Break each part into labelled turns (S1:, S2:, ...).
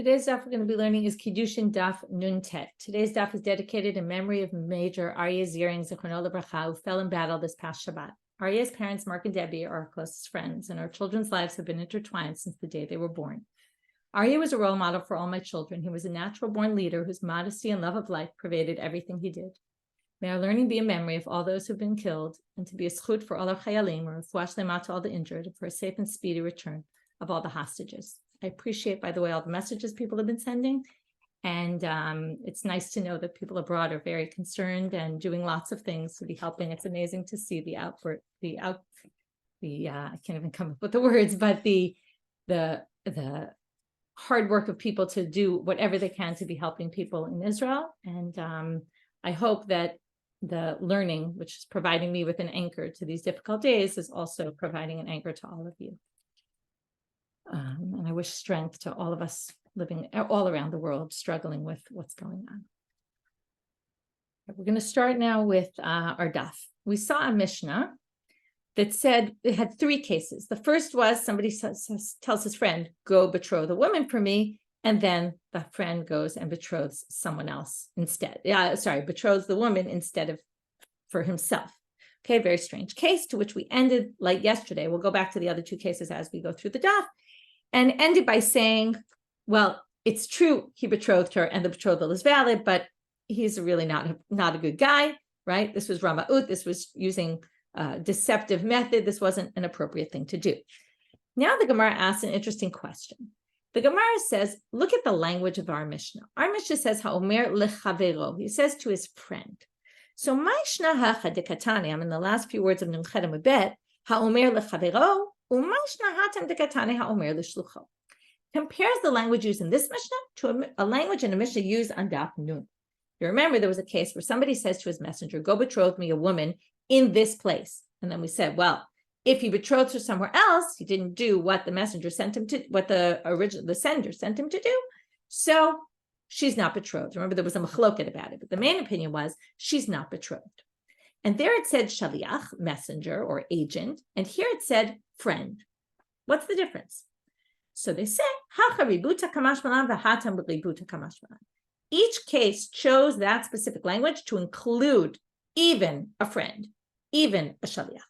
S1: Today's daf we're going to be learning is Kiddushin daf Nun Tet. Today's daf is dedicated in memory of Major Aryeh Ziering Zichrono Livracha, who fell in battle this past Shabbat. Aryeh's parents, Mark and Debbie, are our closest friends, and our children's lives have been intertwined since the day they were born. Aryeh was a role model for all my children. He was a natural-born leader whose modesty and love of life pervaded everything he did. May our learning be a memory of all those who have been killed, and to be a schut for all our chayalim, or refuah shlema to all the injured, and for a safe and speedy return of all the hostages. I appreciate, by the way, all the messages people have been sending. And it's nice to know that people abroad are very concerned and doing lots of things to be helping. It's amazing to see I can't even come up with the words, but the hard work of people to do whatever they can to be helping people in Israel. And I hope that the learning, which is providing me with an anchor to these difficult days, is also providing an anchor to all of you. And I wish strength to all of us living all around the world, struggling with what's going on. We're going to start now with our daf. We saw a Mishnah that said it had three cases. The first was somebody tells his friend, go betroth a woman for me, and then the friend goes and betroths someone else instead. Betroths the woman instead of for himself. Okay, very strange case, to which we ended like yesterday. We'll go back to the other two cases as we go through the daf, and ended by saying, well, it's true he betrothed her and the betrothal is valid, but he's really not a good guy, right? This was Rama'ut. This was using a deceptive method. This wasn't an appropriate thing to do. Now the Gemara asks an interesting question. The Gemara says, look at the language of our Mishnah. Our Mishnah says, ha'omer lechavero. He says to his friend. So, ma'ishna hacha dekatane, I'm in the last few words of Nun Chet Amud Bet, ha'omer lechavero, u'ma'ishna hatam dekatane ha'omer leshlucho. Compares the language used in this Mishnah to a language in a Mishnah used on Daf Nun. You remember there was a case where somebody says to his messenger, go betroth me a woman in this place. And then we said, well, if he betrothed her somewhere else, he didn't do what the messenger sent him to, what the sender sent him to do. So she's not betrothed. Remember, there was a machloket about it, but the main opinion was she's not betrothed. And there it said shaliach, messenger or agent, and here it said friend. What's the difference? So they say, each case chose that specific language to include even a friend, even a shaliach.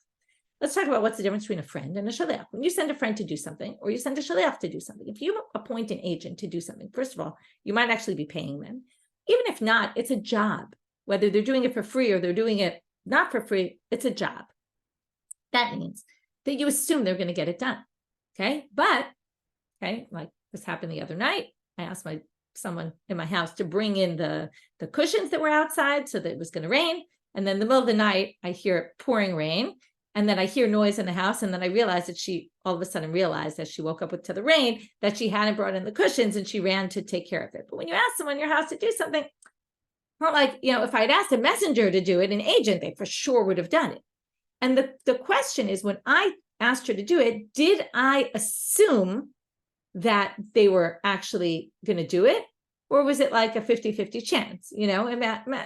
S1: Let's talk about what's the difference between a friend and a shaliach. When you send a friend to do something, or you send a shaliach to do something, if you appoint an agent to do something, first of all, you might actually be paying them. Even if not, it's a job. Whether they're doing it for free or they're doing it not for free, it's a job. That means that you assume they're going to get it done. Okay, but like this happened the other night. I asked someone in my house to bring in the cushions that were outside so that it was going to rain. And then in the middle of the night, I hear it pouring rain. And then I hear noise in the house. And then I realized that she all of a sudden realized as she woke up to the rain that she hadn't brought in the cushions and she ran to take care of it. But when you ask someone in your house to do something, not like, if I had asked a messenger to do it, an agent, they for sure would have done it. And the question is, when I asked her to do it, did I assume that they were actually going to do it? Or was it like a 50-50 chance, and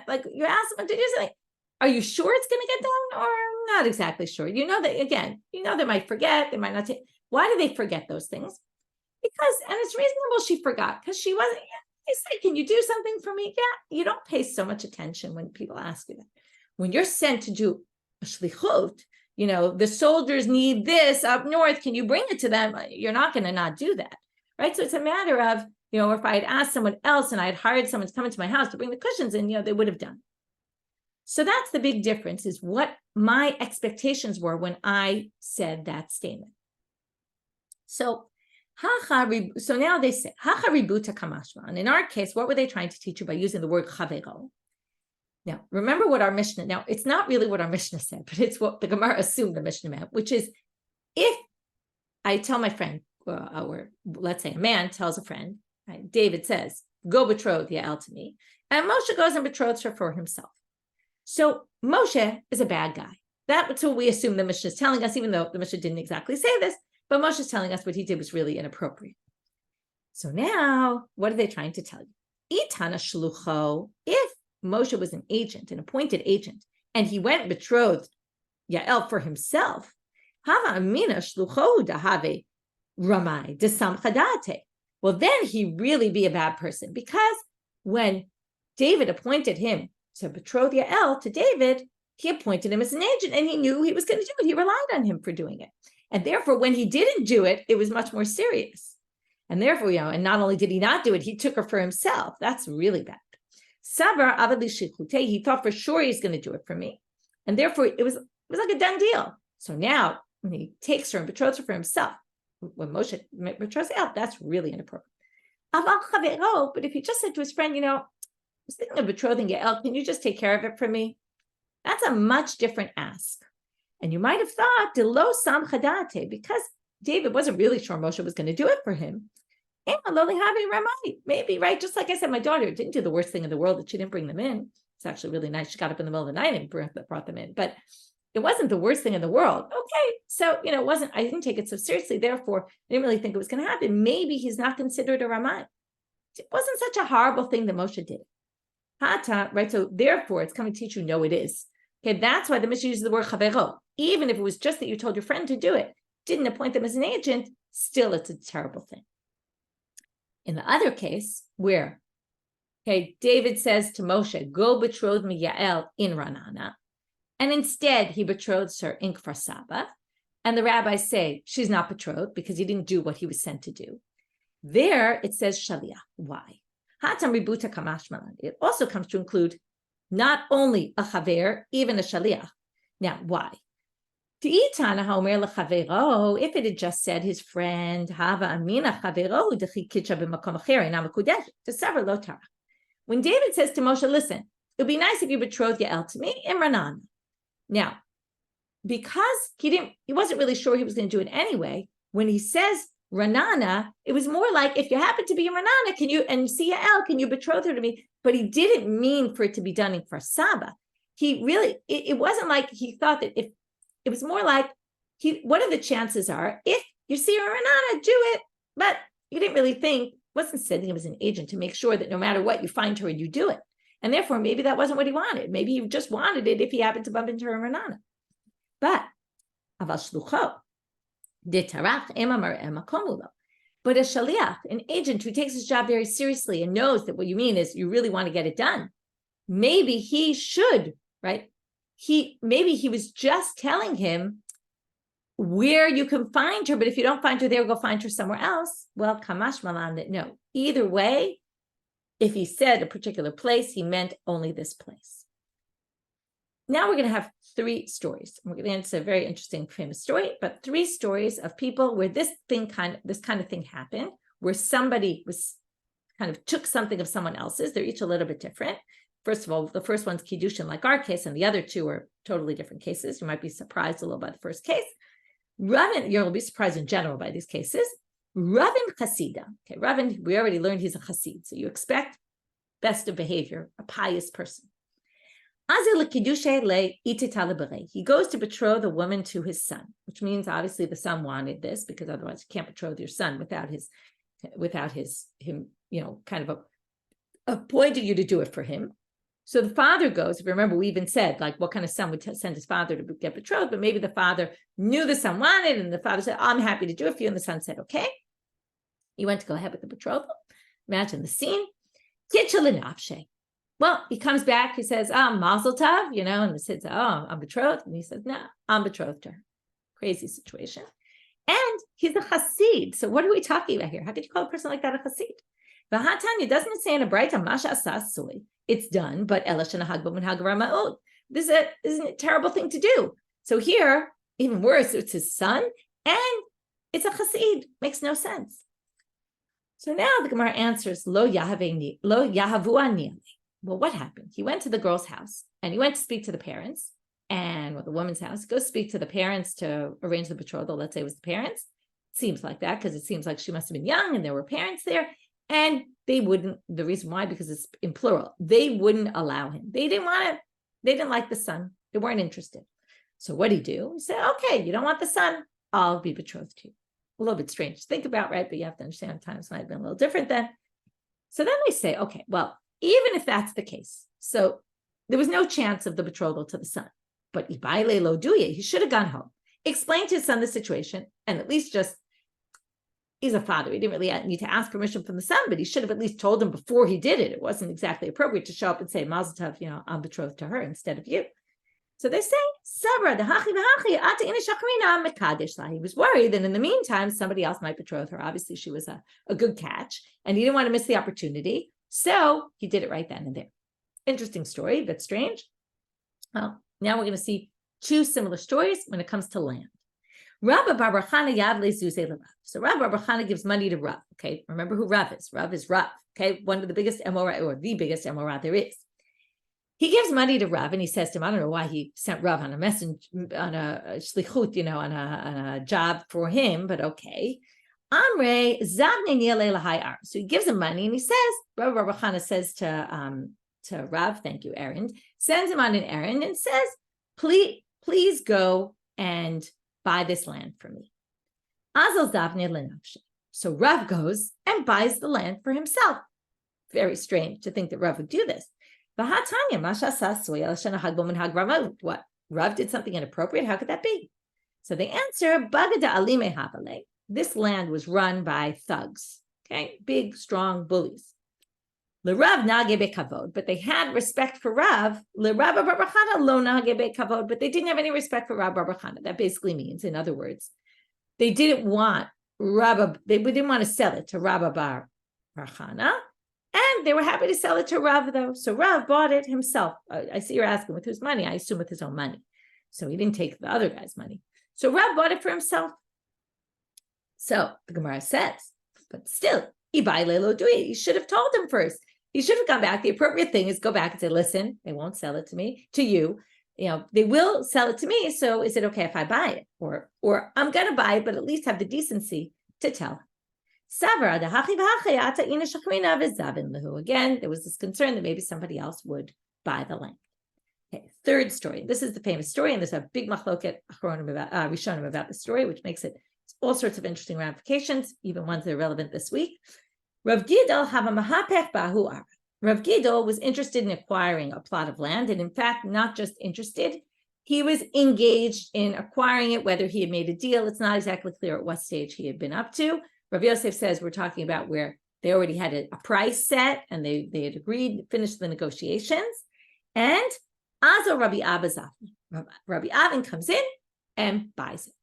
S1: like you ask someone to do something, are you sure it's going to get done or not exactly sure? That, again, they might forget, they might not take. Why do they forget those things? Because, and it's reasonable she forgot because she wasn't, they say, can you do something for me? Yeah, you don't pay so much attention when people ask you that. When you're sent to do a shlichut, the soldiers need this up north, can you bring it to them? You're not going to not do that, right? So it's a matter of, if I had asked someone else and I had hired someone to come into my house to bring the cushions in, they would have done. So that's the big difference, is what my expectations were when I said that statement. So now they say, and in our case, what were they trying to teach you by using the word chavero? Now, remember what our Mishnah, now it's not really what our Mishnah said, but it's what the Gemara assumed the Mishnah meant, which is if I tell my friend, or let's say a man tells a friend, right, David says, go betroth Yael to me, and Moshe goes and betroths her for himself. So Moshe is a bad guy. That's what we assume the Mishnah is telling us, even though the Mishnah didn't exactly say this, but Moshe is telling us what he did was really inappropriate. So now, what are they trying to tell you? Itana shlucho, if Moshe was an agent, an appointed agent, and he went and betrothed Yael for himself, hava amina shlucho dahave ramai desam chadate. well, then he really be a bad person, because when David appointed him to betroth Yael to David, he appointed him as an agent, and he knew he was going to do it. He relied on him for doing it. And therefore, when he didn't do it, it was much more serious. And therefore, and not only did he not do it, he took her for himself. That's really bad. Sabar avad li, he thought for sure he's going to do it for me. And therefore, it was like a done deal. So now, when he takes her and betroths her for himself, when Moshe betroths her, that's really inappropriate. But if he just said to his friend, I was thinking of betrothing Yael, can you just take care of it for me? That's a much different ask. And you might have thought, Delo Sam Chadate, because David wasn't really sure Moshe was going to do it for him. Maybe, right? Just like I said, my daughter didn't do the worst thing in the world that she didn't bring them in. It's actually really nice. She got up in the middle of the night and brought them in. But it wasn't the worst thing in the world. Okay. So, it wasn't, I didn't take it so seriously. Therefore, I didn't really think it was going to happen. Maybe he's not considered a Ramai. It wasn't such a horrible thing that Moshe did. Hata, right? So therefore, it's coming to teach you, no, it is. Okay, that's why the Mishnah uses the word chavero. Even if it was just that you told your friend to do it, didn't appoint them as an agent, still it's a terrible thing. In the other case, where, David says to Moshe, go betroth me Yael in Ranana, and instead he betroths her in Kfar Saba, and the rabbis say she's not betrothed because he didn't do what he was sent to do. There it says shaliach. Why? Hatam ributa kamashmalan. It also comes to include not only a chaver, even a shaliach. Now, why? If it had just said his friend, when David says to Moshe, listen, it would be nice if you betrothed Yael to me in Ranan. Now, because he wasn't really sure he was going to do it anyway, when he says Ranana, it was more like, if you happen to be in Ranana, and see Yael, can you betroth her to me? But he didn't mean for it to be done in Kfar Saba. It wasn't like he thought that if, it was more like, what are the chances are, if you see her in Ranana, do it. But you didn't really think, wasn't sending him as an agent to make sure that no matter what, you find her and you do it. And therefore, maybe that wasn't what he wanted. Maybe he just wanted it if he happened to bump into her in Ranana. But, aval shlucho, detarach emamar emakomulo. But a shaliach, an agent who takes his job very seriously and knows that what you mean is you really want to get it done, maybe he should, right? Maybe he was just telling him where you can find her, but if you don't find her there, go find her somewhere else. Well, kamash malan, that no. Either way, if he said a particular place, he meant only this place. Now we're going to have 3 stories. We're going to answer a very interesting, famous story, but 3 stories of people where this kind of thing happened, where somebody was kind of took something of someone else's. They're each a little bit different. First of all, the first one's Kiddushin, like our case, and the other 2 are totally different cases. You might be surprised a little by the first case. You'll be surprised in general by these cases. Ravin Chasida. Okay, Ravin, we already learned he's a Chassid, so you expect best of behavior, a pious person. He goes to betroth a woman to his son, which means obviously the son wanted this, because otherwise you can't betroth your son without him, kind of appointing you to do it for him. So the father goes, if you remember, we even said, like, what kind of son would send his father to get betrothed, but maybe the father knew the son wanted, and the father said, I'm happy to do it for you, and the son said, okay. He went to go ahead with the betrothal. Imagine the scene. Well, he comes back, he says, mazel tov, and the kid says, I'm betrothed. And he says, no, I'm betrothed to her. Crazy situation. And he's a chassid. So what are we talking about here? How could you call a person like that a chassid? V'hatanya doesn't say in a brighta, masha asasui. It's done, but this is a terrible thing to do. So here, even worse, it's his son, and it's a chassid. Makes no sense. So now the Gemara answers, lo yahavu ani. Well, what happened? He went to the girl's house, and he went to speak to the parents, and with the woman's house, go speak to the parents to arrange the betrothal. Let's say it was the parents. Seems like that, because it seems like she must have been young, and there were parents there, and they wouldn't. The reason why, because it's in plural, they wouldn't allow him. They didn't want it. They didn't like the son. They weren't interested. So what did he do? He said, okay, you don't want the son, I'll be betrothed to you. A little bit strange to think about, right? But you have to understand times might have been a little different then. So then they say, okay, well, even if that's the case, so there was no chance of the betrothal to the son, but Ibaile lo duye, he should have gone home, explained to his son the situation, and at least just he's a father. He didn't really need to ask permission from the son, but he should have at least told him before he did it. It wasn't exactly appropriate to show up and say, Mazel Tov, I'm betrothed to her instead of you. So they say, Sabra, he was worried that in the meantime, somebody else might betroth her. Obviously, she was a good catch, and he didn't want to miss the opportunity. So he did it right then and there. Interesting story, but strange. Well, now we're going to see two similar stories when it comes to land. Rabbi Bar Chana Yavle Zuzei Rav. So Rabbi Bar Chana gives money to Rav. Okay, remember who Rav is. Rav is Rav. Okay, one of the biggest Emorah, or the biggest Emorah there is. He gives money to Rav, and he says to him, I don't know why he sent Rav on a message, on a shlichut, on a job for him, but okay. Amre Zavne Niele Lahai Ar. So he gives him money, and he says, Rabbi Bar Chana says to Rav, thank you, errand, sends him on an errand and says, please go and buy this land for me. Azal Zavne Lenafshe. So Rav goes and buys the land for himself. Very strange to think that Rav would do this. What? Rav did something inappropriate? How could that be? So the answer, this land was run by thugs, okay, big, strong bullies. But they had respect for Rav. But they didn't have any respect for Rav Bar Chana. That basically means, in other words, they didn't want they didn't want to sell it to Rav Bar Chana. And they were happy to sell it to Rav, though. So Rav bought it himself. I see you're asking with whose money. I assume with his own money. So he didn't take the other guy's money. So Rav bought it for himself. So the Gemara says, but still, he should have told him first. He should have gone back. The appropriate thing is go back and say, listen, they won't sell it to me, to you. They will sell it to me. So is it okay if I buy it? Or I'm going to buy it, but at least have the decency to tell him. Again, there was this concern that maybe somebody else would buy the land. Okay, third story. This is the famous story, and there's a big machloket Rishonim about the story, which makes it all sorts of interesting ramifications, even ones that are relevant this week. Rav Gidol Rav Gidol was interested in acquiring a plot of land, and in fact, not just interested, he was engaged in acquiring it, whether he had made a deal. It's not exactly clear at what stage he had been up to. Rav Yosef says we're talking about where they already had a price set and they had agreed, finished the negotiations. And Azo Rabbi Abba Rabbi Avin comes in and buys it.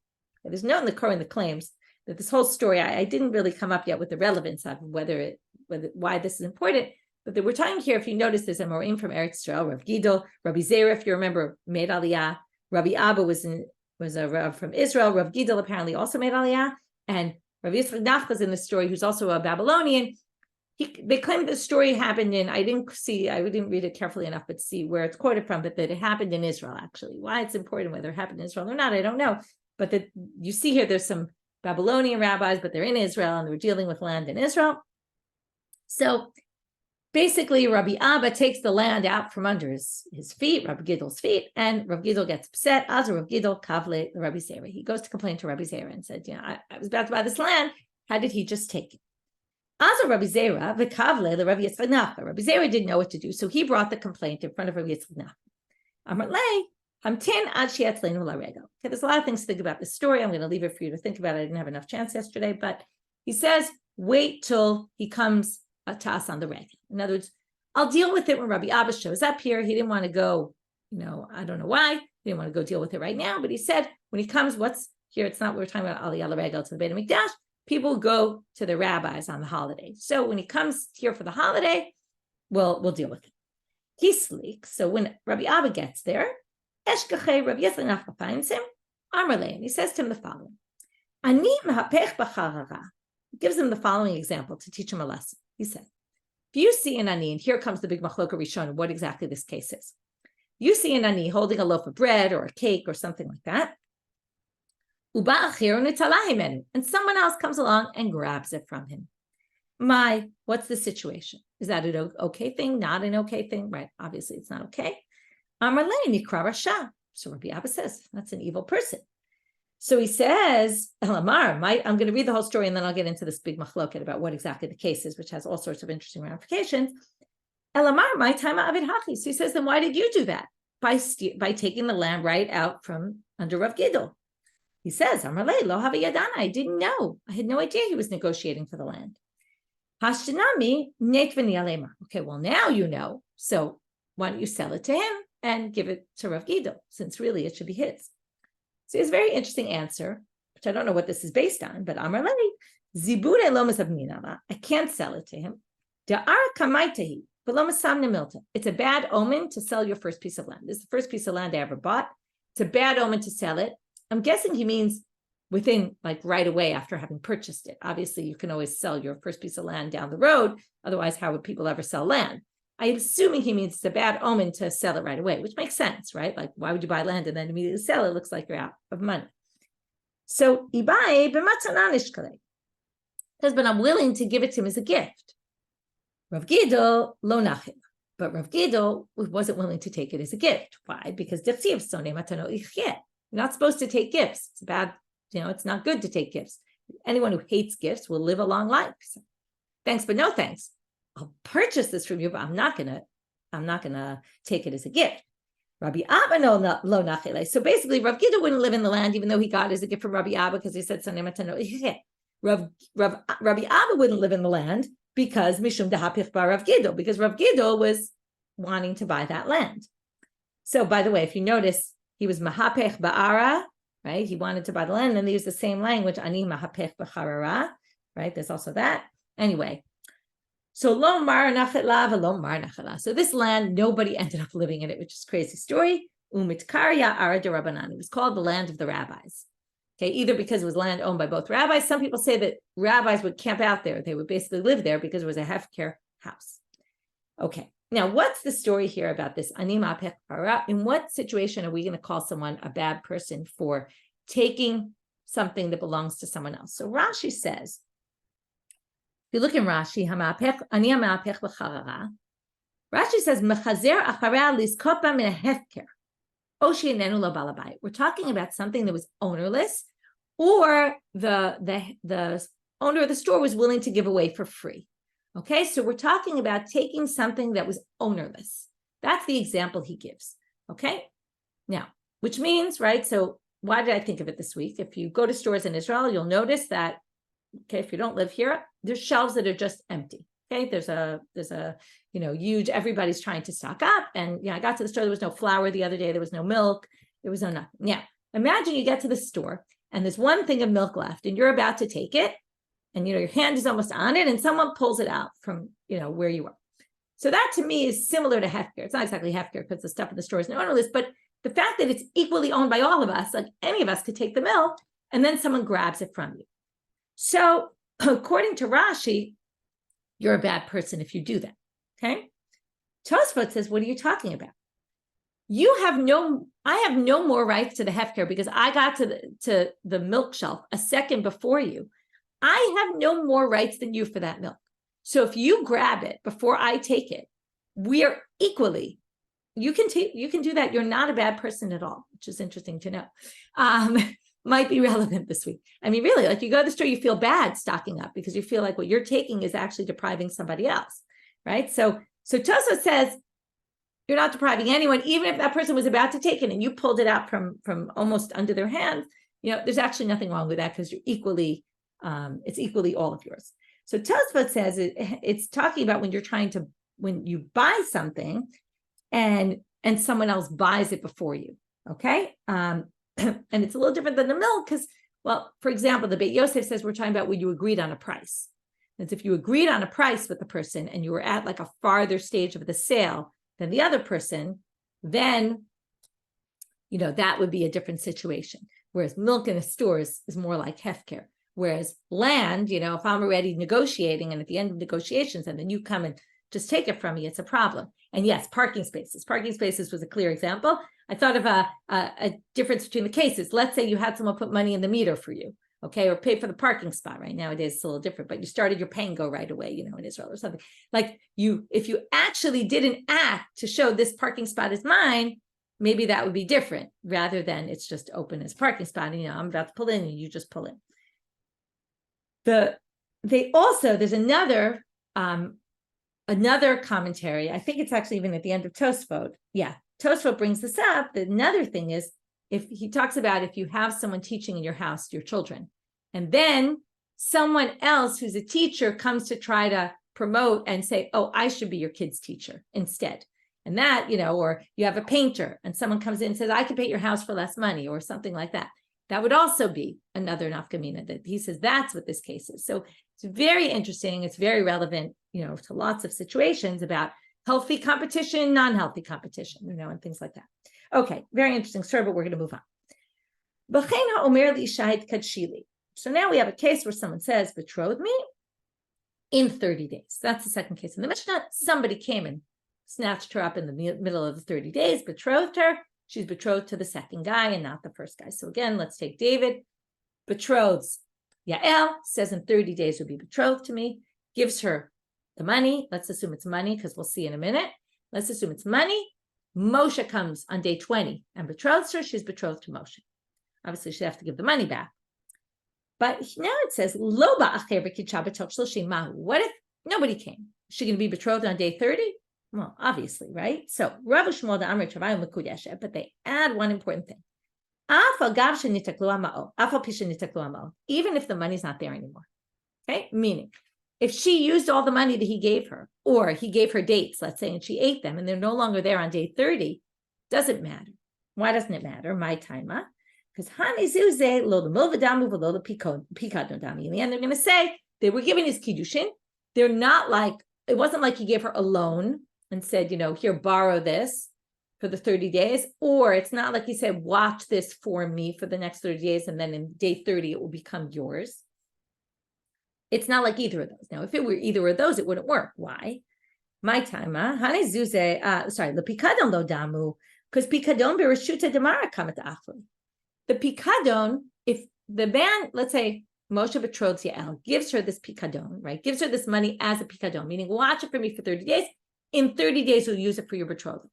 S1: There's no in the Koran that claims that this whole story, I didn't really come up yet with the relevance of why this is important, but we're talking here, if you notice, there's a Morim from Eretz Yisrael, Rav Gidol, Rabbi Zera, if you remember, made Aliyah. Rabbi Abba was a Rav from Israel. Rav Gidol apparently also made Aliyah. And Rabbi Yochanan is in the story, who's also a Babylonian. They claim the story happened I didn't read it carefully enough, but see where it's quoted from, but that it happened in Israel, actually. Why it's important, whether it happened in Israel or not, I don't know. But that you see here, there's some Babylonian rabbis, but they're in Israel, and they're dealing with land in Israel. So basically, Rabbi Abba takes the land out from under his feet, Rabbi Gidol's feet, and Rabbi Gidol gets upset. Azar Rabbi Gidol kavle the Rabbi Zera. He goes to complain to Rabbi Zera and said, I was about to buy this land. How did he just take it? Azar Rabbi Zera v'kavle the Rabbi Yitzchak. Rabbi Zera didn't know what to do, so he brought the complaint in front of Rabbi Yitzchak. Amar lei hamtin ad she'atzleinu laregel. Okay, there's a lot of things to think about this story. I'm going to leave it for you to think about. I didn't have enough chance yesterday, but he says, wait till he comes to us on the regel. In other words, I'll deal with it when Rabbi Abba shows up here. He didn't want to go, I don't know why. He didn't want to go deal with it right now, but he said, when he comes, what's here? It's not, we're talking about Aliyah L'Regel to the Beit HaMikdash. People go to the rabbis on the holiday. So when he comes here for the holiday, we'll deal with it. Kislik. So when Rabbi Abba gets there, Eshkachei Rabbi Yitzchak finds him, Amarle, and he says to him the following. Ani mehapech b'charara. He gives him the following example to teach him a lesson. He said, if you see an ani, and here comes the big machloka Rishonim, what exactly this case is. You see an ani holding a loaf of bread or a cake or something like that, and someone else comes along and grabs it from him. What's the situation? Is that an okay thing? Not an okay thing? Right, obviously it's not okay. So Rabbi Abba says, that's an evil person. So he says, Elamar, I'm going to read the whole story and then I'll get into this big machloket about what exactly the case is, which has all sorts of interesting ramifications. Elamar, my time avid haki. So he says, then why did you do that? By taking the lamb right out from under Rav Gidol. He says, Amar le lo hava yadana, I didn't know. I had no idea he was negotiating for the land. Hashtanami netvani alema. Okay, well, now you know. So why don't you sell it to him and give it to Rav Gidol, since really it should be his. So it's a very interesting answer, which I don't know what this is based on, but Amar le zibure lo mesavninala. I can't sell it to him. Da'ara kamaitahi, but lo mesamna milta. It's a bad omen to sell your first piece of land. This is the first piece of land I ever bought. It's a bad omen to sell it. I'm guessing he means within, like, right away after having purchased it. Obviously, you can always sell your first piece of land down the road. Otherwise, how would people ever sell land? I'm assuming he means it's a bad omen to sell it right away, which makes sense, right? Like, why would you buy land and then immediately sell it? It looks like you're out of money. So, Ibai b'matana says, but I'm willing to give it to him as a gift. Rav Gidol lo nachim. But Rav Gidol wasn't willing to take it as a gift. Why? Because dichsiv sonei matano ichyeh. You're not supposed to take gifts. It's bad, it's not good to take gifts. Anyone who hates gifts will live a long life. So, thanks, but no thanks. I'll purchase this from you, but I'm not gonna take it as a gift. Rabbi Abba no lo nachile. So basically, Rav Gidol wouldn't live in the land, even though he got it as a gift from Rabbi Abba, because he said Sonei matano ichyeh. Rabbi Abba wouldn't live in the land because Mishum dehapich bar Rav Gidol, because Rav Gidol was wanting to buy that land. So by the way, if you notice, he was mahapech ba'ara, right? He wanted to buy the land, and they use the same language, ani mahapech b'charara, right? There's also that. Anyway, so lo mar nachela v'lo mar nachela. So this land, nobody ended up living in it, which is a crazy story. Umitkarya ara de Rabbanan. It was called the land of the rabbis. Okay, either because it was land owned by both rabbis. Some people say that rabbis would camp out there. They would basically live there because it was a hefker house. Okay, now what's the story here about this? In what situation are we going to call someone a bad person for taking something that belongs to someone else? So Rashi says, if you look in Rashi, Rashi says, Mechazer acharea lizkopa min hefker. We're talking about something that was ownerless, or the owner of the store was willing to give away for free. Okay, so we're talking about taking something that was ownerless. That's the example he gives. Okay, now, which means, right, so why did I think of it this week? If you go to stores in Israel, you'll notice that, okay, if you don't live here, there's shelves that are just empty. Okay, there's a huge, everybody's trying to stock up. And I got to the store, there was no flour the other day, there was no milk, there was no nothing. Now, imagine you get to the store and there's one thing of milk left and you're about to take it, and your hand is almost on it and someone pulls it out from where you are. So that to me is similar to hefker. It's not exactly hefker because the stuff in the store is no ownerless, but the fact that it's equally owned by all of us, like any of us could take the milk and then someone grabs it from you. So according to Rashi, you're a bad person if you do that. Okay. Tosfot says, what are you talking about? I have no more rights to the hefker because I got to the milk shelf a second before you. I have no more rights than you for that milk. So if you grab it before I take it, we're equally, you can do that. You're not a bad person at all, which is interesting to know. Might be relevant this week. I mean, really, like you go to the store, you feel bad stocking up because you feel like what you're taking is actually depriving somebody else, right? So Toso says, you're not depriving anyone, even if that person was about to take it and you pulled it out from almost under their hands. There's actually nothing wrong with that because you're equally, it's equally all of yours. So Tosfot says it's talking about when you buy something and someone else buys it before you, okay? And it's a little different than the milk because, well, for example, the Beit Yosef says we're talking about when you agreed on a price. It's if you agreed on a price with the person and you were at like a farther stage of the sale than the other person, then, that would be a different situation. Whereas milk in the stores is more like hefker. Whereas land, if I'm already negotiating and at the end of negotiations and then you come and just take it from me, it's a problem. And yes, parking spaces. Parking spaces was a clear example. I thought of a difference between the cases. Let's say you had someone put money in the meter for you, okay, or pay for the parking spot. Right nowadays, it's a little different, but you started your paying go right away, in Israel or something. Like if you actually did an act to show this parking spot is mine, maybe that would be different rather than it's just open as parking spot. And, I'm about to pull in and you just pull in. There's another commentary. I think it's actually even at the end of Tosfot. Yeah. Tosfot brings this up. Another thing is, if he talks about if you have someone teaching in your house, your children, and then someone else who's a teacher comes to try to promote and say, oh, I should be your kid's teacher instead. And that, or you have a painter and someone comes in and says, I can paint your house for less money or something like that. That would also be another nafkamina that he says that's what this case is. So it's very interesting. It's very relevant, to lots of situations about healthy competition, non-healthy competition, and things like that. Okay, very interesting story, but we're going to move on. So now we have a case where someone says, betroth me in 30 days. That's the second case. In the Mishnah, somebody came and snatched her up in the middle of the 30 days, betrothed her. She's betrothed to the second guy and not the first guy. So again, let's take David, betroths Yael, says in 30 days will be betrothed to me, gives her the money. Let's assume it's money because we'll see in a minute. Let's assume it's money. Moshe comes on day 20 and betroths her. She's betrothed to Moshe. Obviously, she'd have to give the money back. But now it says, Lo ba'acher v'kidusha b'toch shloshim mahu. What if nobody came? Is she going to be betrothed on day 30? Well, obviously, right? So, Rav Shmuel da Amr Travayu Mekudeshet, but they add one important thing. Even if the money's not there anymore. Okay? Meaning, if she used all the money that he gave her, or he gave her dates, let's say, and she ate them, and they're no longer there on day 30, doesn't matter. Why doesn't it matter? My time, because in the end, they're going to say they were giving his Kiddushin. They're not like, it wasn't like he gave her a loan and said, here, borrow this for the 30 days. Or it's not like he said, watch this for me for the next 30 days. And then in day 30, it will become yours. It's not like either of those. Now, if it were either of those, it wouldn't work. Why? My time, the pikadon lo damu, because pikadon berashuta demara kamat achli. The pikadon, if the man, let's say Moshe betroths Yael, gives her this pikadon, right? Gives her this money as a pikadon, meaning watch it for me for 30 days. In 30 days, you'll use it for your betrothal.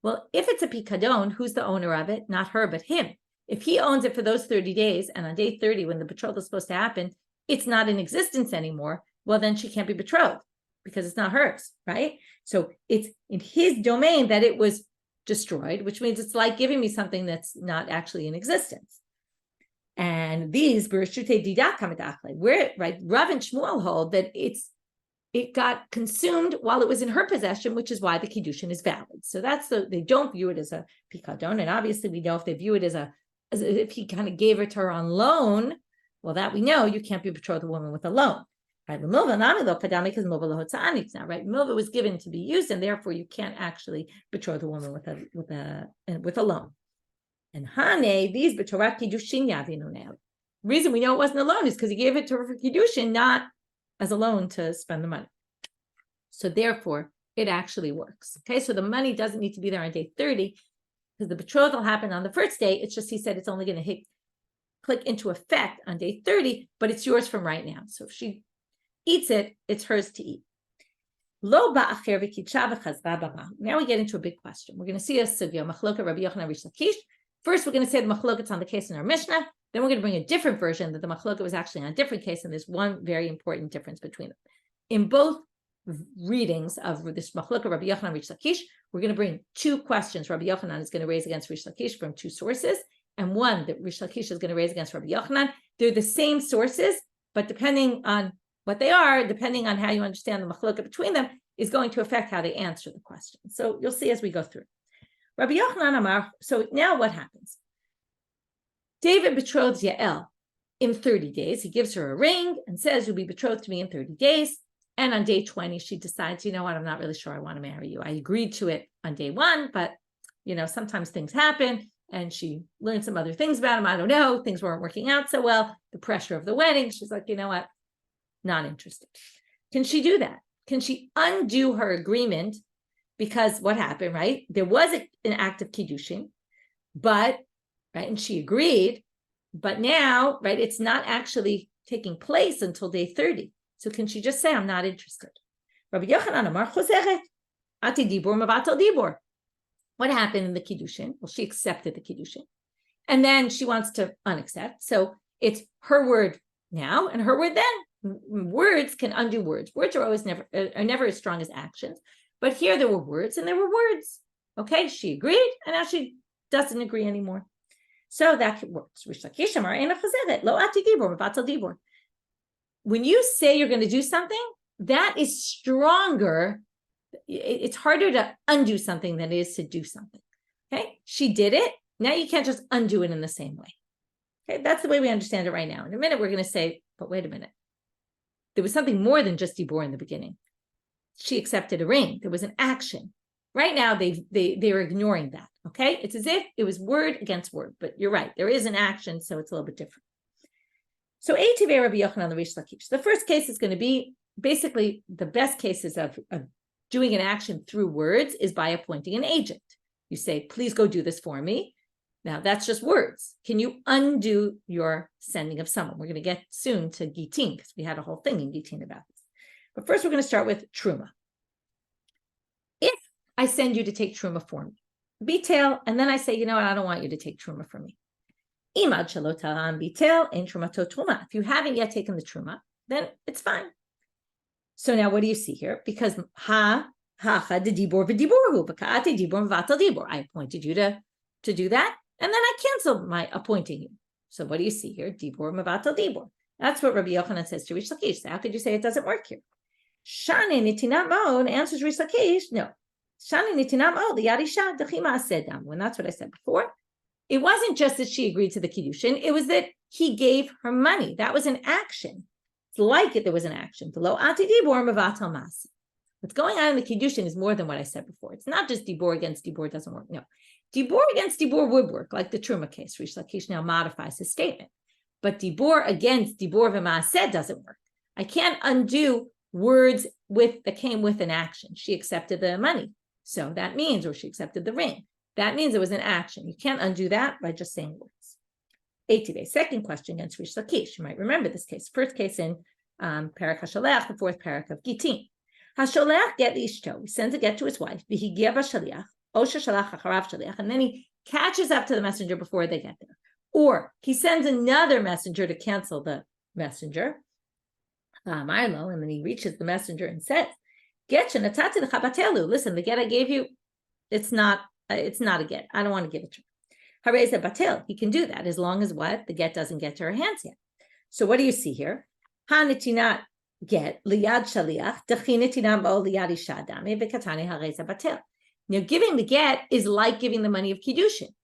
S1: Well, if it's a pikadon, who's the owner of it? Not her, but him. If he owns it for those 30 days, and on day 30, when the betrothal is supposed to happen, it's not in existence anymore, well, then she can't be betrothed because it's not hers, right? So it's in his domain that it was destroyed, which means it's like giving me something that's not actually in existence. And these bereshute didak kamitachle, where right, Rav and Shmuel hold that it got consumed while it was in her possession, which is why the Kiddushin is valid. So they don't view it as a pikadon, and obviously we know if they view it as if he kind of gave it to her on loan, well, that we know you can't be betrothed a woman with a loan. Right? Milva was given to be used, and therefore you can't actually betroth a woman with a loan. And Hane, these betorat kiddushin yavinu now. The reason we know it wasn't a loan is because he gave it to her for kiddushin, not as a loan to spend the money. So therefore, it actually works. Okay, so the money doesn't need to be there on day 30 because the betrothal happened on the first day. It's just he said it's only going to click into effect on day 30, but it's yours from right now. So if she eats it, it's hers to eat. Now we get into a big question. We're going to see a sugya, machloka Rabbi Yochanan Reish Lakish. First, we're going to say the machloket's on the case in our Mishnah. Then we're going to bring a different version that the machloket was actually on a different case, and there's one very important difference between them. In both readings of this machloket Rabbi Yochanan Reish Lakish, we're going to bring two questions Rabbi Yochanan is going to raise against Reish Lakish from two sources, and one that Reish Lakish is going to raise against Rabbi Yochanan. They're the same sources, but depending on what they are, depending on how you understand the machloket between them, is going to affect how they answer the question. So you'll see as we go through. Rabbi Yochanan Amar, so now what happens? David betroths Yael in 30 days. He gives her a ring and says, you'll be betrothed to me in 30 days. And on day 20, she decides, you know what, I'm not really sure I want to marry you. I agreed to it on day 1, but, sometimes things happen. And she learned some other things about him. I don't know. Things weren't working out so well. The pressure of the wedding. She's like, you know what? Not interested. Can she do that? Can she undo her agreement? Because what happened, right? There was an act of Kiddushin, but, right, and she agreed, but now, right, it's not actually taking place until day 30. So can she just say, I'm not interested? Rabbi Yochanan Amar Choseret, Ati Dibur Mavatal Dibur. What happened in the Kiddushin? Well, she accepted the Kiddushin, and then she wants to unaccept. So it's her word now and her word then. Words can undo words. Words are never as strong as actions. But here there were words and there were words. Okay, she agreed, and now she doesn't agree anymore. So that works. When you say you're going to do something, that is stronger. It's harder to undo something than it is to do something. Okay, she did it. Now you can't just undo it in the same way. Okay, that's the way we understand it right now. In a minute, we're going to say, but wait a minute. There was something more than just dibor in the beginning. She accepted a ring. There was an action. Right now, they're ignoring that. Okay, it's as if it was word against word. But you're right. There is an action, so it's a little bit different. So Rabbi Yochanan the Reish Lakish. The first case is going to be basically the best cases of doing an action through words is by appointing an agent. You say, please go do this for me. Now, that's just words. Can you undo your sending of someone? We're going to get soon to Gitin, because we had a whole thing in Gitin about this. But first, we're going to start with Truma. If I send you to take Truma for me, Bitel, and then I say, you know what, I don't want you to take Truma for me. Imad shalotan Bitel in Trumato Truma. If you haven't yet taken the Truma, then it's fine. So now what do you see here? Because I appointed you to do that, and then I canceled my appointing you. So what do you see here? Dibor mevatel dibor. That's what Rabbi Yochanan says to Reish Lakish. So how could you say it doesn't work here? Shani nitinat ma'od answers Reish Lakish. No. Shani nitinat ma'od liyarisha dechima asedam. When that's what I said before. It wasn't just that she agreed to the Kiddushin. It was that he gave her money. That was an action. It's like it, there was an action. What's going on in the Kiddushin is more than what I said before. It's not just dibor against dibor doesn't work. No. Dibor against dibor would work, like the Truma case. Reish Lakish now modifies his statement. But dibor against dibor v'maaseh doesn't work. I can't undo words that came with an action. She accepted the money. So that means, or she accepted the ring. That means it was an action. You can't undo that by just saying words. Eitive, second question against Reish Lakish. You might remember this case. First case in Parak HaSholeach, the fourth parak of Gitin. HaSholeach get l'ishto. He sends a get to his wife. V'higia b'shaliach. Osha shalach acharav shaliach. And then he catches up to the messenger before they get there. Or he sends another messenger to cancel the messenger. And then he reaches the messenger and says, Get listen, the get I gave you, it's not a get. I don't want to give it to her. Hareza batel, he can do that as long as what? The get doesn't get to her hands yet. So what do you see here? Hanitinat get liyad shaliach, dechinitinam o liyad ishadame v'katane hareza batel. Now, giving the get is like giving the money of Kiddushin.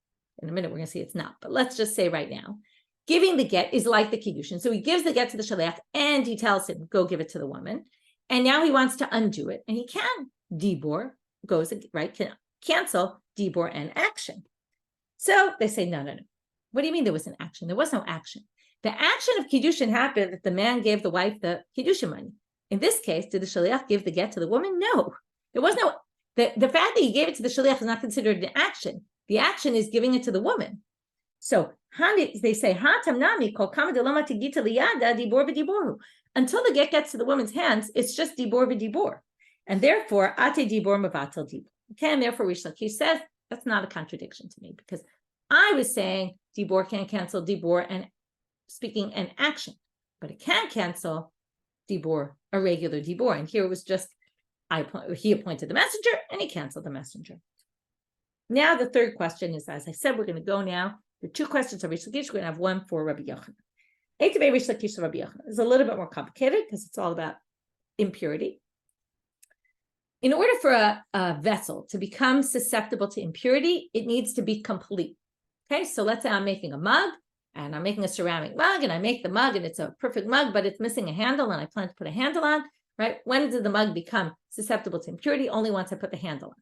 S1: In a minute, we're going to see it's not, but let's just say right now, giving the get is like the Kiddushin. So he gives the get to the shaliach and he tells him, go give it to the woman. And now he wants to undo it. And he can. Dibor goes, right, can cancel dibor and action. So they say, no. What do you mean there was an action? There was no action. The action of Kiddushin happened that the man gave the wife the Kiddushin money. In this case, did the shaliach give the get to the woman? No. There was no, the fact that he gave it to the shaliach is not considered an action. The action is giving it to the woman. So they say, until the get gets to the woman's hands, it's just dibor v'dibor. And therefore, ate dibor mevatel dibor. Okay, and therefore Reish Lakish says, that's not a contradiction to me, because I was saying dibor can't cancel dibor and speaking an action, but it can cancel dibor, a regular dibor. And here it was just, he appointed the messenger and he canceled the messenger. Now the third question is, as I said, we're going to go now. The two questions of Reish Lakish, we're going to have one for Rabbi Yochanan. Reish Lakish Rabbi Yochanan is a little bit more complicated because it's all about impurity. In order for a vessel to become susceptible to impurity, it needs to be complete. Okay, so let's say I'm making a mug, and I'm making a ceramic mug, and I make the mug, and it's a perfect mug, but it's missing a handle, and I plan to put a handle on, right? When did the mug become susceptible to impurity? Only once I put the handle on.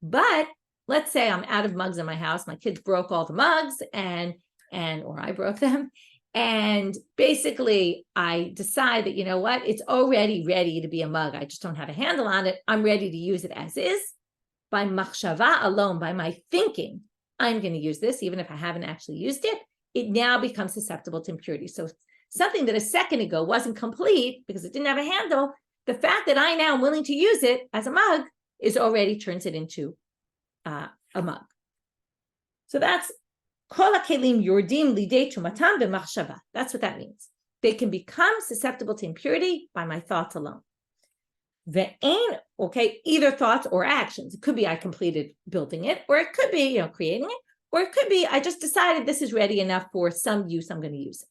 S1: But let's say I'm out of mugs in my house, my kids broke all the mugs, or I broke them, and basically I decide that, you know what, it's already ready to be a mug. I just don't have a handle on it. I'm ready to use it as is. By machshava alone, by my thinking, I'm going to use this, even if I haven't actually used it. It now becomes susceptible to impurity. So something that a second ago wasn't complete because it didn't have a handle, the fact that I now am willing to use it as a mug is already turns it into a mug. So that's kol hakelim yordim lidei tumatam b'machshava. That's what that means. They can become susceptible to impurity by my thoughts alone. Okay, either thoughts or actions. It could be I completed building it, or it could be, creating it, Or it could be, I just decided this is ready enough for some use, I'm going to use it.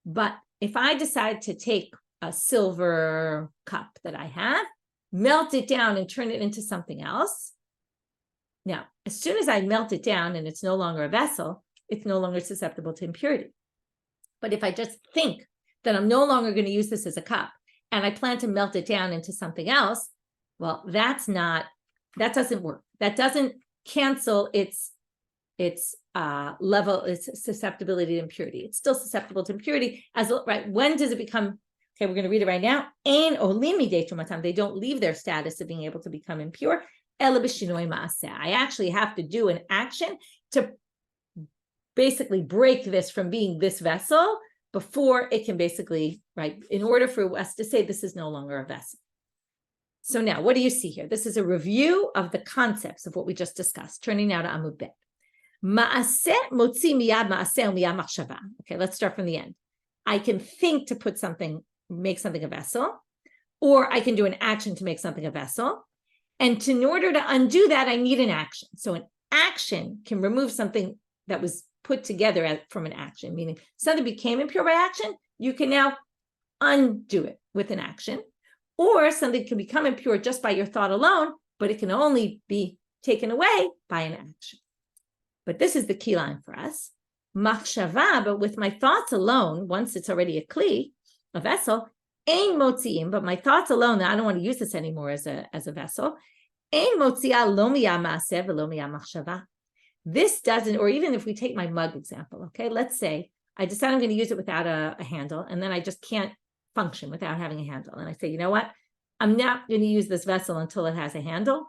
S1: But if I decide to take a silver cup that I have, melt it down and turn it into something else. Now, as soon as I melt it down and it's no longer a vessel, it's no longer susceptible to impurity. But if I just think that I'm no longer going to use this as a cup and I plan to melt it down into something else, well, that doesn't work. That doesn't cancel its level, its susceptibility to impurity. It's still susceptible to impurity. Right? When does it become? Okay, we're going to read it right now. They don't leave their status of being able to become impure. I actually have to do an action to basically break this from being this vessel before it can basically, right, in order for us to say this is no longer a vessel. So now, what do you see here? This is a review of the concepts of what we just discussed, turning now to Amud Bet. Okay, let's start from the end. I can think to make something a vessel, or I can do an action to make something a vessel. And in order to undo that, I need an action. So an action can remove something that was put together from an action, meaning something became impure by action, you can now undo it with an action. Or something can become impure just by your thought alone, but it can only be taken away by an action. But this is the key line for us. Machshava, but with my thoughts alone, once it's already a kli, a vessel, ein motziim, but my thoughts alone, I don't want to use this anymore as a vessel. Ein motzia lo miyah ma'aseh v'lo miyah machshava. This doesn't, or even if we take my mug example, okay, let's say I decide I'm going to use it without a handle, and then I just can't function without having a handle. And I say, you know what? I'm not going to use this vessel until it has a handle.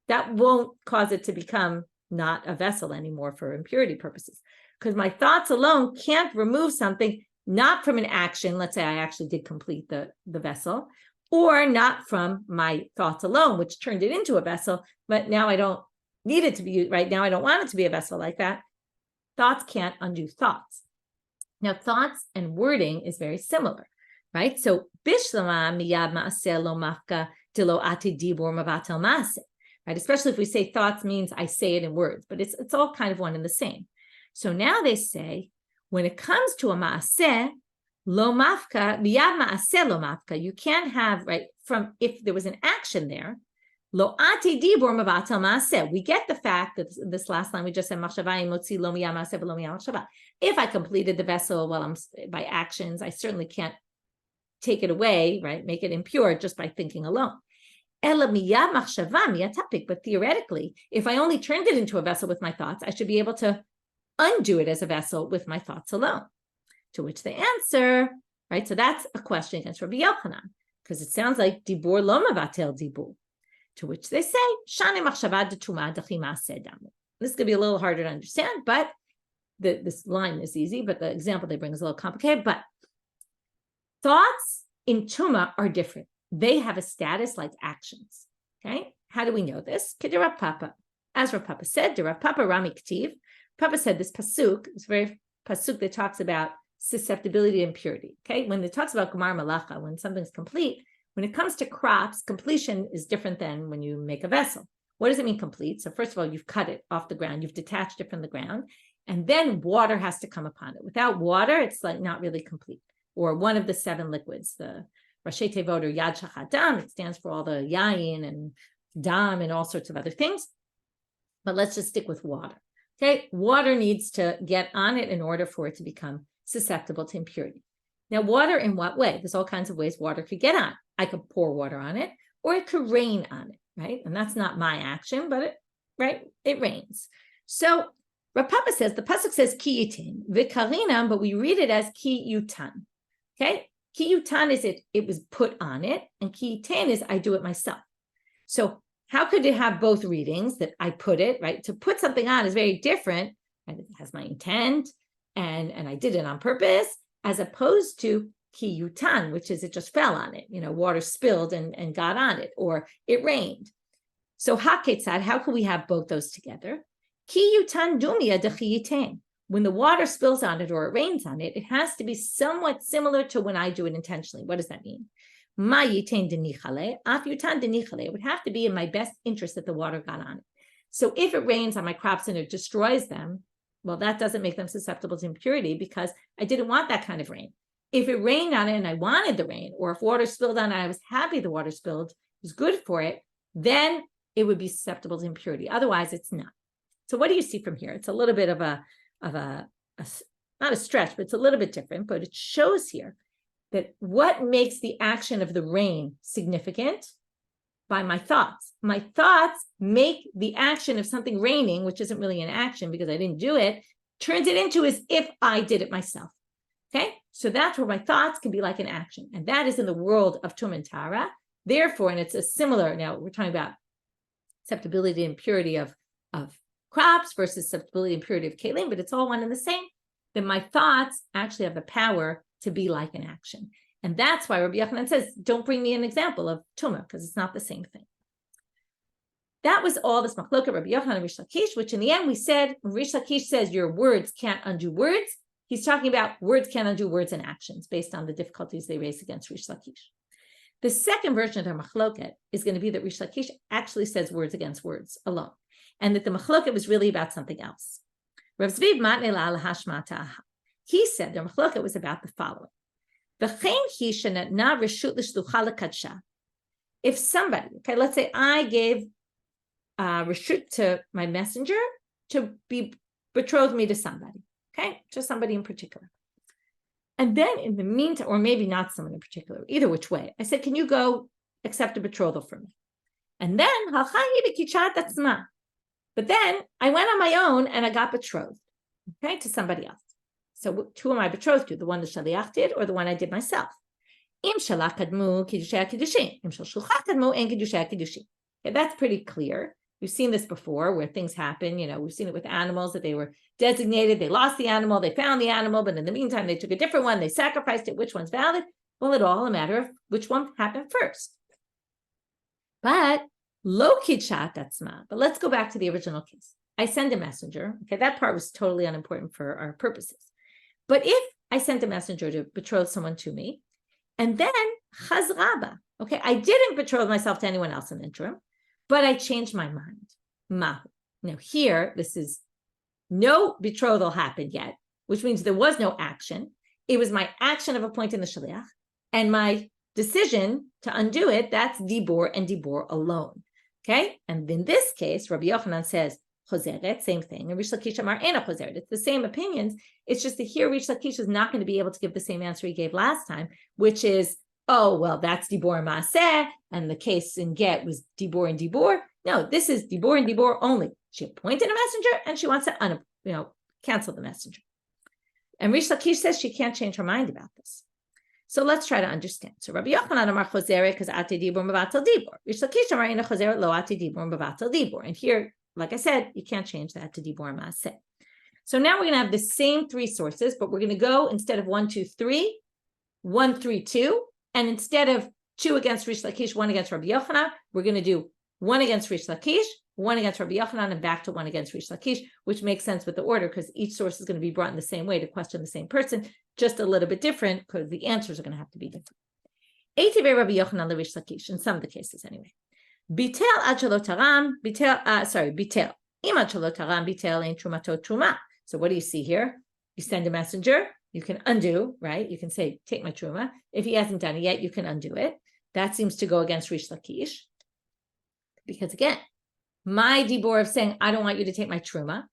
S1: That won't cause it to become not a vessel anymore for impurity purposes, because my thoughts alone can't remove something, not from an action. Let's say I actually did complete the vessel, or not from my thoughts alone, which turned it into a vessel, but now I don't need it to be, right now I don't want it to be a vessel like that. Thoughts can't undo thoughts. Now, thoughts and wording is very similar, right? So, bishlama miyad ma'aseh lo mafka dilo ati dibur mavatel ma'aseh, right? Especially if we say thoughts means I say it in words, but it's all kind of one and the same. So now they say, when it comes to a ma'aseh, lo mafka, miyad ma'aseh lo mafka, you can't have, right, from, if there was an action there, lo ati dibur mavatel ma'aseh. We get the fact that this last line we just said, machshava motzi lo miyad ma'aseh v'lo miyad machshava. If I completed the vessel by actions, I certainly can't take it away, right, make it impure just by thinking alone. But theoretically, if I only turned it into a vessel with my thoughts, I should be able to undo it as a vessel with my thoughts alone. To which they answer, right, so that's a question against Rabbi Yochanan, because it sounds like dibur lo mevatel dibur. To which they say, shane machshava detuma dachi ma'aseh damu. This is going to be a little harder to understand, but this line is easy, but the example they bring is a little complicated. But thoughts in tuma are different. They have a status like actions. Okay, how do we know this? Rav Papa, as Rav Papa said, Rav Papa Rami Ktiv. Papa said this pasuk, this very pasuk that talks about susceptibility and impurity. Okay, when it talks about Gemara Malacha, when something's complete, when it comes to crops, completion is different than when you make a vessel. What does it mean complete? So first of all, you've cut it off the ground, you've detached it from the ground, and then water has to come upon it. Without water, it's like not really complete. Or one of the 7 liquids, the Rashi Tevot or Yad Shachat Dam, it stands for all the yayin and dam and all sorts of other things. But let's just stick with water. Okay, water needs to get on it in order for it to become susceptible to impurity. Now, water in what way? There's all kinds of ways water could get on. I could pour water on it, or it could rain on it, right? And that's not my action, but it rains. So Rav Papa says, the pasuk says ki yitin, v'karinam, but we read it as ki yutan. Okay, ki yutan is it was put on it, and ki yitin is I do it myself. So how could it have both readings that I put it, right? To put something on is very different, and it has my intent, and I did it on purpose, as opposed to ki yutan, which is it just fell on it, water spilled and got on it, or it rained. So haketzad, how can we have both those together? Ki yutan dumia dechi yitain. When the water spills on it or it rains on it, it has to be somewhat similar to when I do it intentionally. What does that mean? It would have to be in my best interest that the water got on it. So if it rains on my crops and it destroys them, well, that doesn't make them susceptible to impurity because I didn't want that kind of rain. If it rained on it and I wanted the rain, or if water spilled on it and I was happy the water spilled, it was good for it, then it would be susceptible to impurity. Otherwise, it's not. So what do you see from here? It's a little bit of a not a stretch, but it's a little bit different, but it shows here that what makes the action of the rain significant? By my thoughts. My thoughts make the action of something raining, which isn't really an action because I didn't do it, turns it into as if I did it myself. Okay, so that's where my thoughts can be like an action. And that is in the world of Tum and Tara. Therefore, and it's a similar, now we're talking about susceptibility and purity of crops versus susceptibility and purity of kalim, but it's all one and the same. Then my thoughts actually have the power to be like an action. And that's why Rabbi Yochanan says, don't bring me an example of Tumah, because it's not the same thing. That was all this machloket Rabbi Yochanan and Reish Lakish, which in the end we said, when Reish Lakish says your words can't undo words, he's talking about words can't undo words and actions based on the difficulties they raise against Reish Lakish. The second version of their machloket is going to be that Reish Lakish actually says words against words alone, and that the machloket was really about something else. Rav Zviv matne la hashma ta'aha. He said their machloket was about the following. If somebody, okay, let's say I gave reshut to my messenger to be betrothed me to somebody, okay, to somebody in particular. And then in the meantime, or maybe not someone in particular, either which way, I said, can you go accept a betrothal from me? And then, but then I went on my own and I got betrothed, okay, to somebody else. So who am I betrothed to? The one the shaliach did or the one I did myself? Im shalach kadmu kiddushay kiddushin. Im shal shulchat kadmu en kiddushay kiddushin. Okay, that's pretty clear. We've seen this before where things happen. You know, we've seen it with animals that they were designated. They lost the animal. They found the animal. But in the meantime, they took a different one. They sacrificed it. Which one's valid? Well, it's all a matter of which one happened first. But lo kidshat datzma. But let's go back to the original case. I send a messenger. Okay, that part was totally unimportant for our purposes. But if I sent a messenger to betroth someone to me, and then chazraba, okay, I didn't betroth myself to anyone else in the interim, but I changed my mind. Mahu. Now here, this is no betrothal happened yet, which means there was no action. It was my action of appointing the shaliach, and my decision to undo it, that's dibor and dibor alone. Okay, and in this case, Rabbi Yochanan says, chozeret, same thing. And Reish Lakish amar ena chozeret. It's the same opinions. It's just that here Reish Lakish is not going to be able to give the same answer he gave last time, which is, oh, well, that's dibor and maaseh, and the case in get was dibor and dibor. No, this is dibor and dibor only. She appointed a messenger, and she wants to cancel the messenger. And Reish Lakish says she can't change her mind about this. So let's try to understand. So Rabbi Yochanan amar chozeret because ati dibor mevatel dibor. Reish Lakish amar ena chozeret lo ati dibor mevatel dibor. And here, like I said, you can't change that to dibor maaseh. So now we're going to have the same three sources, but we're going to go instead of 1, 2, 3, 1, 3, 2, and instead of 2 against Reish Lakish, 1 against Rabbi Yochanan, we're going to do 1 against Reish Lakish, 1 against Rabbi Yochanan, and back to 1 against Reish Lakish, which makes sense with the order because each source is going to be brought in the same way to question the same person, just a little bit different because the answers are going to have to be different. Eitive Rabbi Yochanan le Reish Lakish, in some of the cases anyway. Bitel ad shelo taram, bitel. Im ad shelo taram, bitel ein trumato truma. So what do you see here? You send a messenger, you can undo, right? You can say, take my truma. If he hasn't done it yet, you can undo it. That seems to go against Reish Lakish. Because again, my dibor of saying, I don't want you to take my truma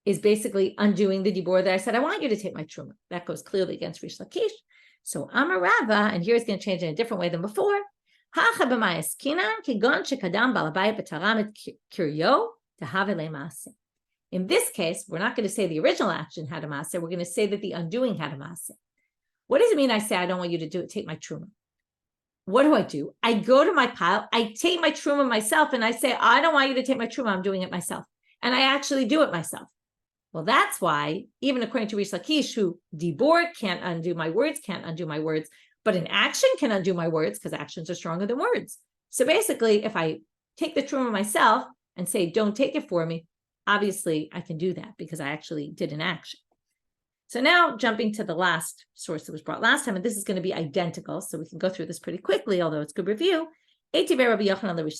S1: is basically undoing the dibor that I said, I want you to take my truma. That goes clearly against Reish Lakish. So Amar Rava, and here it's going to change in a different way than before. In this case, we're not going to say the original action had a maaseh. We're going to say that the undoing had a maaseh. What does it mean I say, I don't want you to do it, take my truma? What do? I go to my pile, I take my truma myself, and I say, I don't want you to take my truma, I'm doing it myself. And I actually do it myself. Well, that's why, even according to Reish Lakish, who dibor can't undo my words, but an action can undo my words because actions are stronger than words. So basically, if I take the truma myself and say, don't take it for me, obviously I can do that because I actually did an action. So now jumping to the last source that was brought last time, and this is going to be identical, so we can go through this pretty quickly, although it's good review. Because Rabbi Yochanan is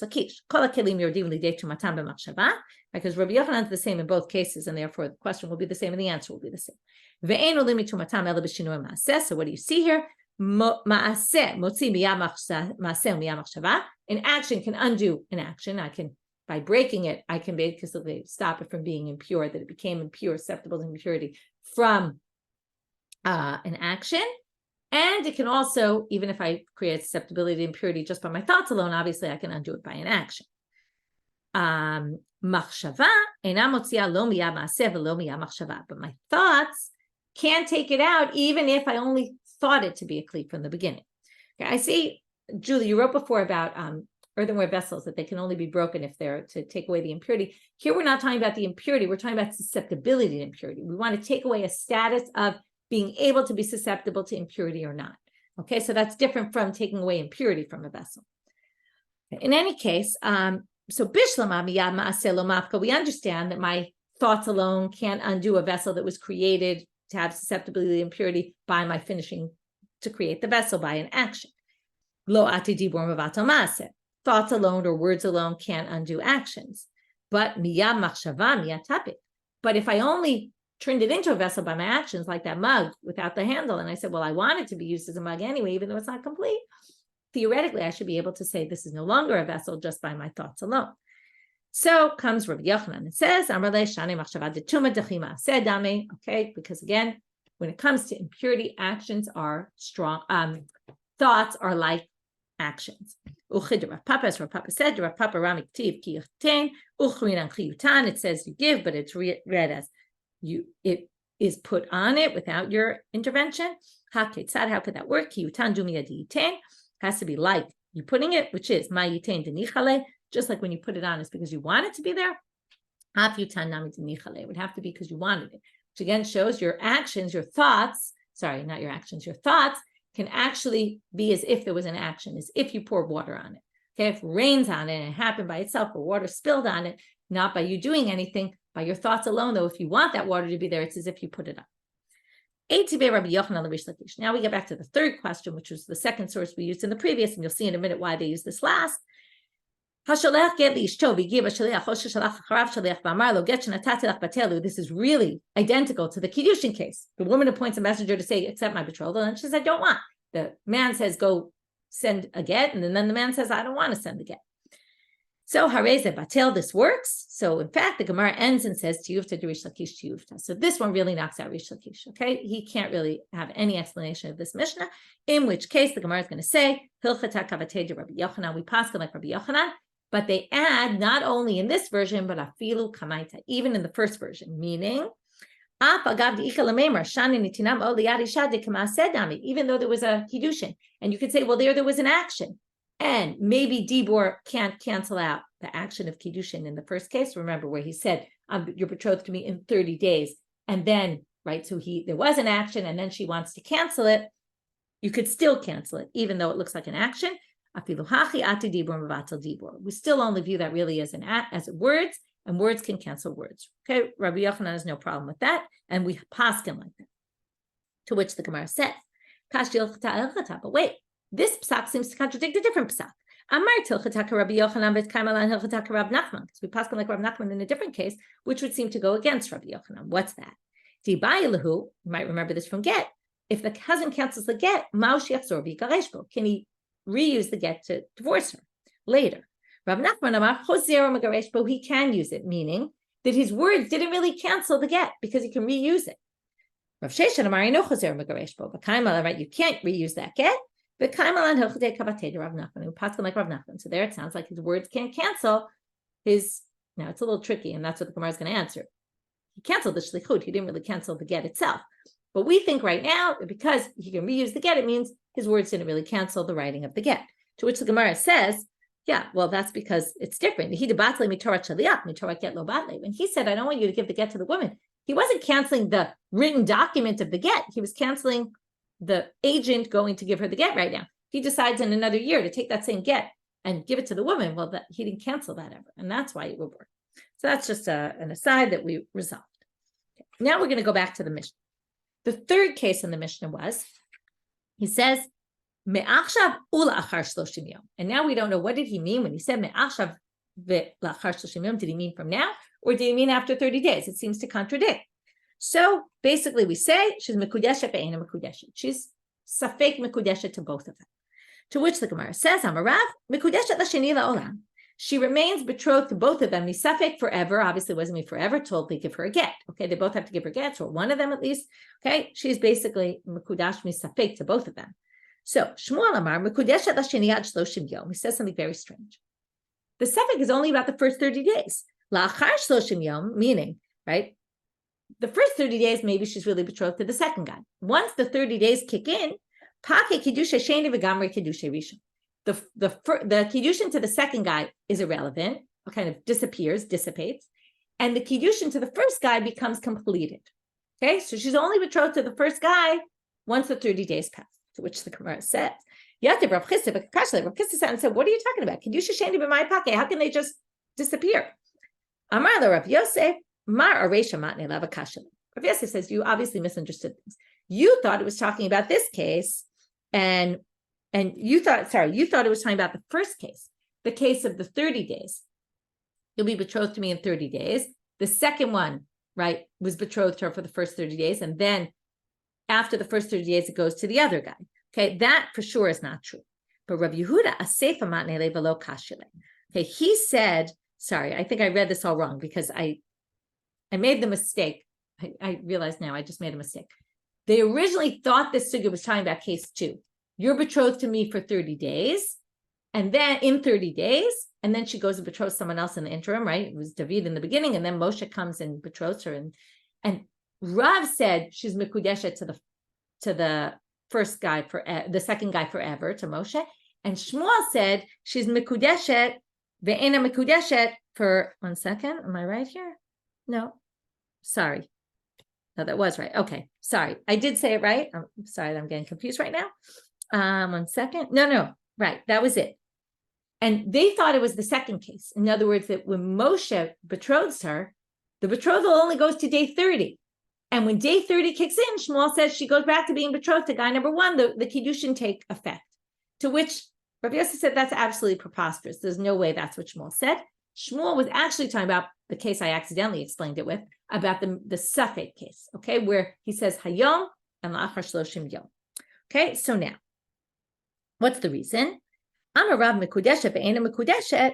S1: the same in both cases, and therefore the question will be the same and the answer will be the same. So what do you see here? An action can undo an action. By breaking it, I can basically stop it from being impure, that it became impure, susceptible to impurity from an action. And it can also, even if I create susceptibility to impurity just by my thoughts alone, obviously I can undo it by an action. But my thoughts can't take it out, even if I only thought it to be a cleat from the beginning. Okay, I see, Julie, you wrote before about earthenware vessels, that they can only be broken if they're to take away the impurity. Here, we're not talking about the impurity. We're talking about susceptibility to impurity. We want to take away a status of being able to be susceptible to impurity or not. Okay, so that's different from taking away impurity from a vessel. In any case, so Bishlama miyad ma'aseh lo mafka, we understand that my thoughts alone can't undo a vessel that was created to have susceptibility to impurity by my finishing to create the vessel by an action. Lo ati dibur mevatel ma'aseh. Thoughts alone or words alone can't undo actions. But miyad machshava miyad tapik. But if I only turned it into a vessel by my actions, like that mug without the handle, and I said, well, I want it to be used as a mug anyway, even though it's not complete, theoretically, I should be able to say this is no longer a vessel just by my thoughts alone. So comes Rabbi Yochanan and says, okay, because again, when it comes to impurity, actions are strong, thoughts are like actions. It says you give, but it's read as it is put on it without your intervention. How could that work? Has to be like you putting it, which is just like when you put it on, it's because you want it to be there. It would have to be because you wanted it, which again shows your actions, your thoughts, sorry, not your actions, your thoughts can actually be as if there was an action, as if you poured water on it. Okay, if it rains on it and it happened by itself, or water spilled on it, not by you doing anything, by your thoughts alone, though, if you want that water to be there, it's as if you put it up. Now we get back to the third question, which was the second source we used in the previous, and you'll see in a minute why they used this last. This is really identical to the Kiddushin case. The woman appoints a messenger to say, accept my betrothal, and she says, I don't want. The man says, go send a get, and then the man says, I don't want to send the get. So hareze batel, this works. So in fact, the Gemara ends and says tiyufta de Reish Lakish tiyufta. So this one really knocks out Reish Lakish. Okay, he can't really have any explanation of this Mishnah. In which case, the Gemara is going to say hilchata kavatei de Rabbi Yochanan. We pass like Rabbi Yochanan, but they add not only in this version but afilu kamaita, even in the first version, meaning even though there was a Kiddushin, and you could say, well, there was an action. And maybe Dibor can't cancel out the action of Kiddushin in the first case. Remember where he said, you're betrothed to me in 30 days. And then, right, so there was an action and then she wants to cancel it. You could still cancel it, even though it looks like an action. We still only view that really as words, and words can cancel words. Okay, Rabbi Yochanan has no problem with that. And we paskin like that. To which the Gemara says, but wait, this psak seems to contradict a different psak. Because we paskin like Rabbi Nachman in a different case, which would seem to go against Rabbi Yochanan. What's that? You might remember this from get. If the husband cancels the get, can he reuse the get to divorce her later? Rabbi Nachman amar he can use it, meaning that his words didn't really cancel the get because he can reuse it. Rav Sheshan amar no choser megareshbo, but right, you can't reuse that get. But like Rav Nachman. So there it sounds like his words can't cancel his. Now it's a little tricky, and that's what the Gemara is going to answer. He canceled the shlichut. He didn't really cancel the get itself. But we think right now that because he can reuse the get, it means his words didn't really cancel the writing of the get. To which the Gemara says, yeah, well, that's because it's different. When he said, I don't want you to give the get to the woman, he wasn't canceling the written document of the get. He was canceling the agent going to give her the get right now. He decides in another year to take that same get and give it to the woman. Well, he didn't cancel that ever. And that's why it will work. So that's just an aside that we resolved. Okay. Now we're going to go back to the Mishnah. The third case in the Mishnah was, he says, me'achshav u'la'achar shloshim yom. And now we don't know, what did he mean when he said me'achshav ve'la'achar shloshim yom? Did he mean from now, or did he mean after 30 days? It seems to contradict. So basically we say, she's mekudeshet ve'ena mekudeshet. She's safek mekudeshet to both of them. To which the Gemara says, Amarav, mekudeshet l'sheni la'olam. She remains betrothed to both of them. Misafek forever, obviously wasn't me forever, told they give her a get. Okay, they both have to give her gets, or one of them at least. Okay, she's basically mekudash misafek to both of them. So Shmuel Amar mekudeshet l'sheni ad shloshim yom. He says something very strange. The safek is only about the first 30 days. La'achar shloshim yom, meaning, right? The first 30 days, maybe she's really betrothed to the second guy. Once the 30 days kick in, pake kiddusha sheni v'gamre kiddusha rishon. The Kiddushin to the second guy is irrelevant, kind of disappears, dissipates, and the Kiddushin to the first guy becomes completed. Okay, so she's only betrothed to the first guy once the 30 days pass, to which the Gemara says, Rav Chisda said, what are you talking about? Kiddusha sheni b'mai pake, how can they just disappear? Amar la Rav Yosef, mar aresha matne lava kasha. Rav Yosef says, you obviously misunderstood things. You thought it was talking about this case, and you thought it was talking about the first case, the case of the 30 days. You'll be betrothed to me in 30 days. The second one, right, was betrothed to her for the first 30 days. And then after the first 30 days, it goes to the other guy. Okay, that for sure is not true. But Rabbi Yehuda, asefa matne velo kashile. Okay, he said, sorry, I think I read this all wrong because I made the mistake. I realize now I just made a mistake. They originally thought this sugya was talking about case 2. You're betrothed to me for 30 days, and then in 30 days, and then she goes and betroths someone else in the interim, right? It was David in the beginning, and then Moshe comes and betroths her. And Rav said she's mekudeshet to the first guy, the second guy forever, to Moshe. And Shmuel said she's mekudeshet, ve'ena mekudeshet for, one second, am I right here? No, sorry. No, that was right. Okay, sorry. I did say it right. I'm sorry, I'm getting confused right now. 1 second. No, right. That was it. And they thought it was the second case. In other words, that when Moshe betroths her, the betrothal only goes to day 30. And when day 30 kicks in, Shmuel says she goes back to being betrothed to guy number 1, the Kiddushin take effect. To which Rabbi Yosef said that's absolutely preposterous. There's no way that's what Shmuel said. Shmuel was actually talking about the case I accidentally explained it with, about the Safek case, okay, where he says Hayom and La'achar Shloshim Yom. Okay, so now, what's the reason? Amar Rav mekudeshet ve'ena mekudeshet.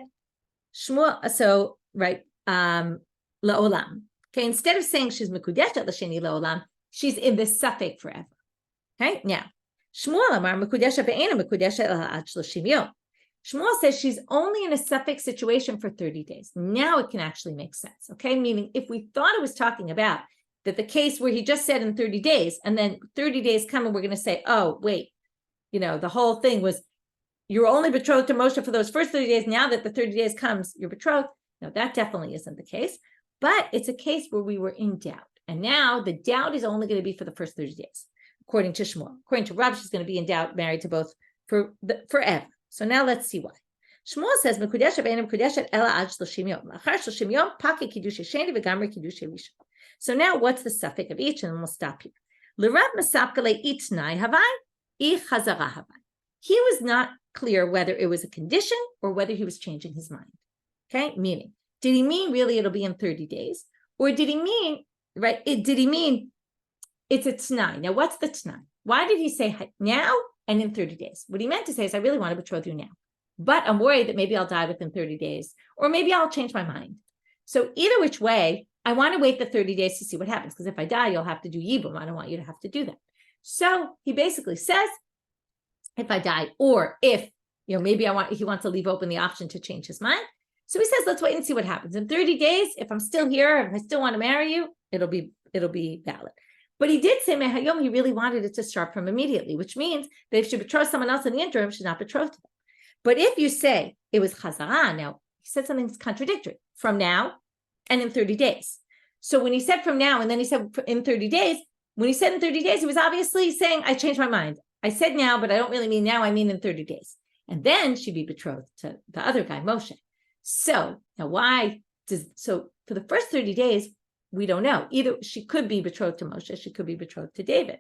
S1: Shmuel, so right, la'olam. Okay, instead of saying she's mekudeshet l'sheni la'olam, she's in the Safek forever. Okay, now Shmuel Amar mekudeshet ve'ena mekudeshet la'ad shloshim yom. Shmuel says she's only in a Safek situation for 30 days. Now it can actually make sense. Okay, meaning if we thought it was talking about that the case where he just said in 30 days, and then 30 days come and we're going to say, oh, wait, the whole thing was you're only betrothed to Moshe for those first 30 days. Now that the 30 days comes, you're betrothed. No, that definitely isn't the case. But it's a case where we were in doubt. And now the doubt is only going to be for the first 30 days, according to Shmuel. According to Rav, she's going to be in doubt, married to both forever. So now let's see why. Shmuel says, "Mekudeshet ve'ena mekudeshet ela ad shloshim yom. La'achar shloshim yom pake kiddusha sheni v'gamre kiddusha rishon." So now what's the suffix of each? And then we'll stop here. L'Rav mesapka le'itnai havai, chazara havai. He was not clear whether it was a condition or whether he was changing his mind. Okay, meaning, did he mean really it'll be in 30 days? Or did he mean, right, did he mean it's a t'nai? Now, what's the t'nai? Why did he say now and in 30 days? What he meant to say is, I really want to betroth you now, but I'm worried that maybe I'll die within 30 days, or maybe I'll change my mind. So either which way, I want to wait the 30 days to see what happens, because if I die, you'll have to do yibum. I don't want you to have to do that. So he basically says, if I die, or if, maybe he wants to leave open the option to change his mind. So he says, let's wait and see what happens. In 30 days, if I'm still here, if I still want to marry you, it'll be valid. But he did say, Mehayom, he really wanted it to start from immediately, which means that if she betroths someone else in the interim, she's not betrothed to them. But if you say it was chazara, now he said something contradictory, from now and in 30 days. So when he said from now, and then he said in 30 days, when he said in 30 days, he was obviously saying, I changed my mind. I said now, but I don't really mean now, I mean in 30 days. And then she'd be betrothed to the other guy, Moshe. So now so for the first 30 days, We don't know. Either she could be betrothed to Moshe, she could be betrothed to David.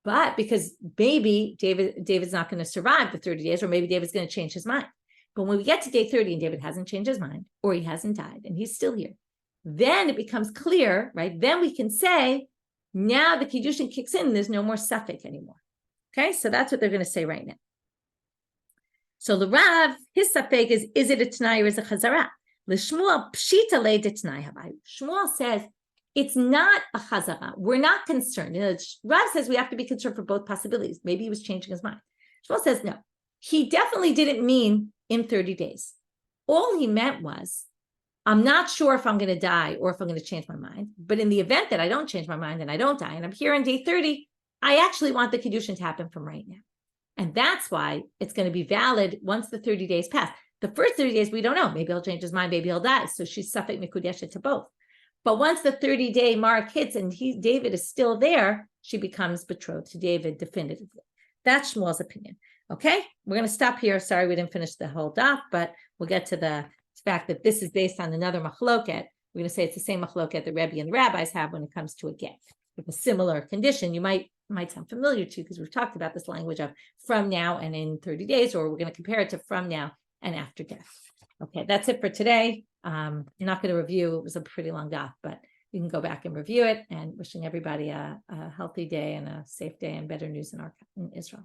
S1: But because maybe David's not going to survive the 30 days, or maybe David's going to change his mind. But when we get to day 30 and David hasn't changed his mind, or he hasn't died and he's still here, then it becomes clear, right? Then we can say, now the Kiddushin kicks in, there's no more suffix anymore. Okay, so that's what they're going to say right now. So the Rav, his suffix is it a Tanai or is it a Chazara? L'Shmuel pshita le de Tanai habayu. Shmuel says, it's not a Chazara. We're not concerned. Rav says we have to be concerned for both possibilities. Maybe he was changing his mind. Shmuel says, no, he definitely didn't mean in 30 days. All he meant was, I'm not sure if I'm going to die or if I'm going to change my mind. But in the event that I don't change my mind and I don't die, and I'm here on day 30, I actually want the Kiddushin to happen from right now. And that's why it's going to be valid once the 30 days pass. The first 30 days, we don't know. Maybe he'll change his mind. Maybe he'll die. So she's suffix mikudeshet to both. But once the 30-day mark hits and David is still there, she becomes betrothed to David definitively. That's Shmuel's opinion. Okay, we're going to stop here. Sorry, we didn't finish the whole daf, but we'll get to the fact that this is based on another machloket. We're going to say it's the same machloket the Rebbe and the rabbis have when it comes to a get. With a similar condition, you might sound familiar to, because we've talked about this language of from now and in 30 days, or we're going to compare it to from now and after death. Okay, that's it for today. I'm not going to review. It was a pretty long daf, but you can go back and review it. And wishing everybody a healthy day and a safe day and better news in Israel.